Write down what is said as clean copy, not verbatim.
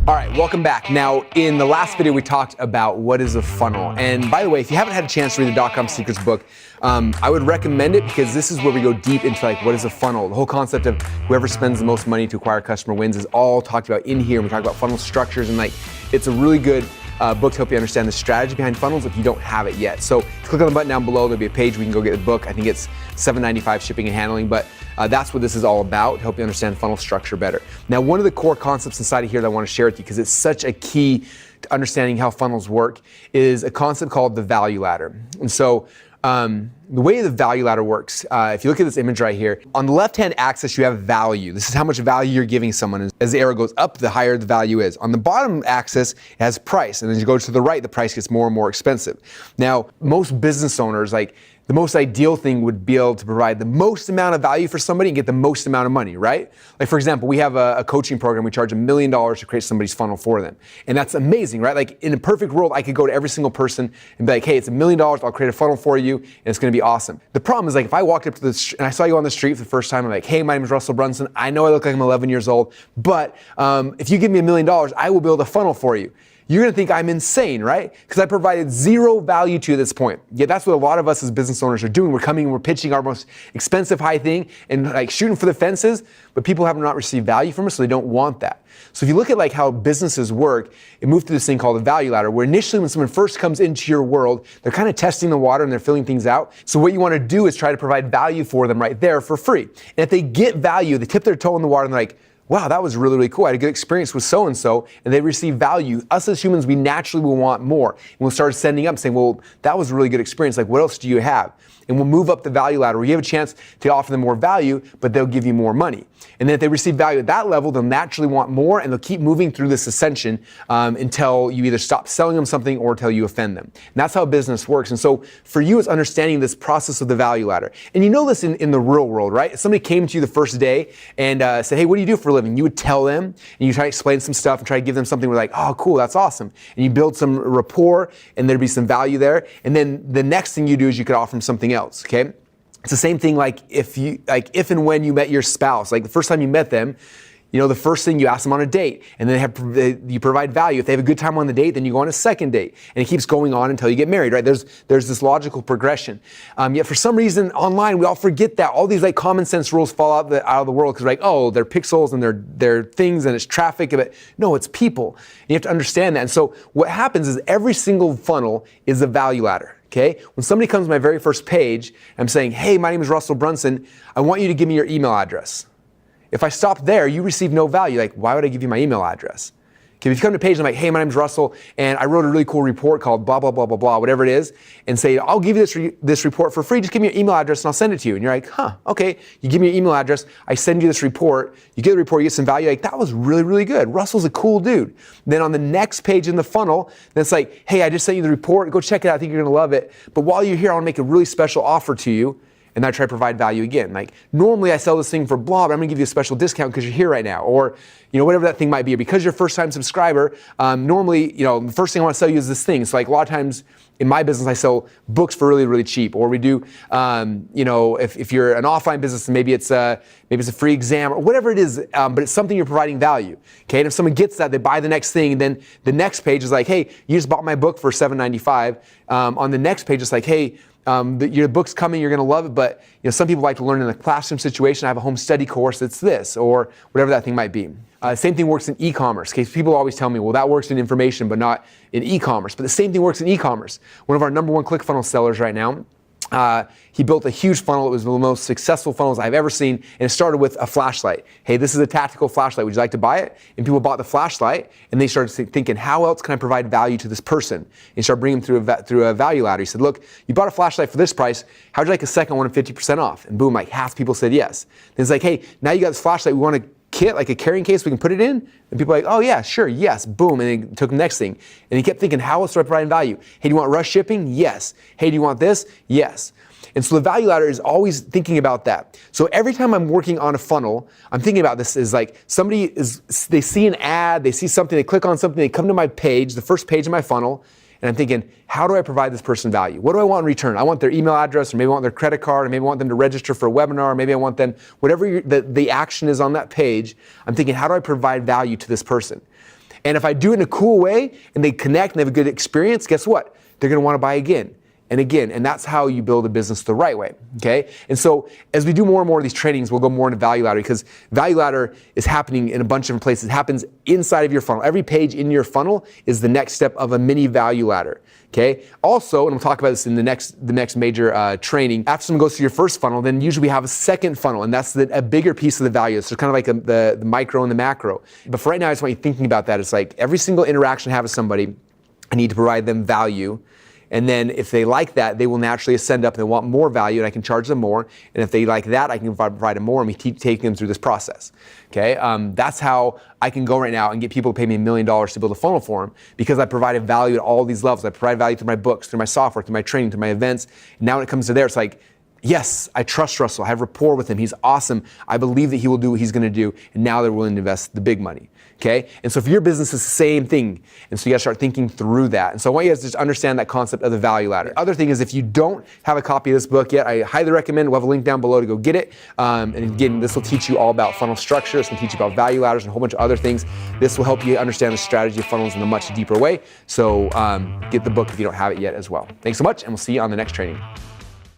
All right, welcome back. Now, in the last video, we talked about what is a funnel. And by the way, if you haven't had a chance to read the .com Secrets book, I would recommend it because this is where we go deep into like what is a funnel. The whole concept of whoever spends the most money to acquire a customer wins is all talked about in here. We talk about funnel structures and like it's a really good book to help you understand the strategy behind funnels if you don't have it yet. So click on the button down below. There'll be a page where you can go get the book. I think it's $7.95 shipping and handling, but that's what this is all about, to help you understand funnel structure better. Now, one of the core concepts inside of here that I want to share with you, because it's such a key to understanding how funnels work, is a concept called the value ladder. And so the way the value ladder works, if you look at this image right here, on the left-hand axis, you have value. This is how much value you're giving someone. As the arrow goes up, the higher the value is. On the bottom axis, it has price. And as you go to the right, the price gets more and more expensive. Now, most business owners, like, the most ideal thing would be able to provide the most amount of value for somebody and get the most amount of money, right? Like, for example, we have a coaching program. We charge $1 million to create somebody's funnel for them. And that's amazing, right? Like, in a perfect world, I could go to every single person and be like, hey, it's $1 million. I'll create a funnel for you, and it's going to be awesome. The problem is, like, if I walked up to the and I saw you on the street for the first time, I'm like, hey, my name is Russell Brunson. I know I look like I'm 11 years old, but if you give me $1 million, I will build a funnel for you. You're going to think I'm insane, right? Because I provided zero value to you at this point. Yet that's what a lot of us as business owners are doing. We're coming and we're pitching our most expensive high thing and like shooting for the fences, but people have not received value from us, so they don't want that. So if you look at like how businesses work, it moved through this thing called the value ladder, where initially when someone first comes into your world, they're kind of testing the water and they're filling things out. So what you want to do is try to provide value for them right there for free. And if they get value, they tip their toe in the water and they're like, wow, that was really, really cool. I had a good experience with so-and-so, and they receive value. Us as humans, we naturally will want more. And we'll start sending up saying, well, that was a really good experience. Like, what else do you have? And we'll move up the value ladder where you have a chance to offer them more value, but they'll give you more money. And then if they receive value at that level, they'll naturally want more, and they'll keep moving through this ascension until you either stop selling them something or until you offend them. And that's how business works. And so for you, it's understanding this process of the value ladder. And you know this in the real world, right? If somebody came to you the first day and said, hey, what do you do for a living? You would tell them, and you try to explain some stuff and try to give them something where like, oh, cool, that's awesome. And you build some rapport, and there'd be some value there. And then the next thing you do is you could offer them something else, okay? It's the same thing like if and when you met your spouse, like the first time you met them, you know, the first thing you ask them on a date, and then you provide value. If they have a good time on the date, then you go on a second date, and it keeps going on until you get married, right? There's this logical progression. Yet for some reason online, we all forget that. All these like common sense rules fall out of the world because like, oh, they're pixels and they're things and it's traffic. But no, it's people. And you have to understand that. And so what happens is every single funnel is a value ladder. Okay? When somebody comes to my very first page, I'm saying, hey, my name is Russell Brunson. I want you to give me your email address. If I stop there, you receive no value. Like, why would I give you my email address? Okay, if you come to a page and I'm like, hey, my name's Russell, and I wrote a really cool report called blah, blah, blah, blah, blah, whatever it is, and say, I'll give you this report for free. Just give me your email address and I'll send it to you. And you're like, huh, okay. You give me your email address. I send you this report. You get the report, you get some value. Like, that was really, really good. Russell's a cool dude. Then on the next page in the funnel, then it's like, hey, I just sent you the report. Go check it out. I think you're going to love it. But while you're here, I want to make a really special offer to you. And then I try to provide value again. Like, normally I sell this thing for blah, but I'm gonna give you a special discount because you're here right now. Or, you know, whatever that thing might be. Or because you're a first time subscriber, normally, you know, the first thing I wanna sell you is this thing. So like a lot of times in my business, I sell books for really, really cheap. Or we do, you know, if you're an offline business, maybe it's a free exam or whatever it is, but it's something you're providing value. Okay, and if someone gets that, they buy the next thing, and then the next page is like, hey, you just bought my book for $7.95. On the next page, it's like, hey, your book's coming, you're gonna love it, but you know, some people like to learn in a classroom situation. I have a home study course that's this, or whatever that thing might be. Same thing works in e-commerce. Okay, people always tell me, well, that works in information, but not in e-commerce. But the same thing works in e-commerce. One of our number one ClickFunnels sellers right now, he built a huge funnel. It was one of the most successful funnels I've ever seen, and it started with a flashlight. Hey, this is a tactical flashlight. Would you like to buy it? And people bought the flashlight, and they started thinking, how else can I provide value to this person? And he started bringing them through a value ladder. He said, look, you bought a flashlight for this price. How'd you like a second one at 50% off? And boom, like half people said yes. And it's like, hey, now you got this flashlight. We want a kit, like a carrying case we can put it in? And people are like, oh yeah, sure, yes, boom. And they took the next thing. And he kept thinking, how else do I provide value? Hey, do you want rush shipping? Yes. Hey, do you want this? Yes. And so the value ladder is always thinking about that. So every time I'm working on a funnel, I'm thinking about this is like they see an ad, they see something, they click on something, they come to my page, the first page of my funnel, and I'm thinking, how do I provide this person value? What do I want in return? I want their email address, or maybe I want their credit card, or maybe I want them to register for a webinar, or maybe I want them, whatever the action is on that page, I'm thinking, how do I provide value to this person? And if I do it in a cool way and they connect and they have a good experience, guess what? They're gonna wanna buy again and again. And that's how you build a business the right way, okay? And so as we do more and more of these trainings, we'll go more into value ladder, because value ladder is happening in a bunch of different places. It happens inside of your funnel. Every page in your funnel is the next step of a mini value ladder, okay? Also, and we'll talk about this in the next major training, after someone goes through your first funnel, then usually we have a second funnel, and that's a bigger piece of the value. So it's kind of like the micro and the macro. But for right now, I just want you thinking about that. It's like every single interaction I have with somebody, I need to provide them value. And then if they like that, they will naturally ascend up and they want more value, and I can charge them more. And if they like that, I can provide them more, and we keep taking them through this process. Okay, that's how I can go right now and get people to pay me $1 million to build a funnel for them, because I provided value at all these levels. I provide value through my books, through my software, through my training, through my events. And now when it comes to there, it's like, yes, I trust Russell. I have rapport with him. He's awesome. I believe that he will do what he's going to do. And now they're willing to invest the big money. Okay? And so for your business, it's the same thing. And so you got to start thinking through that. And so I want you guys to just understand that concept of the value ladder. The other thing is, if you don't have a copy of this book yet, I highly recommend. We'll have a link down below to go get it. And again, this will teach you all about funnel structure. This will teach you about value ladders and a whole bunch of other things. This will help you understand the strategy of funnels in a much deeper way. So get the book if you don't have it yet as well. Thanks so much, and we'll see you on the next training.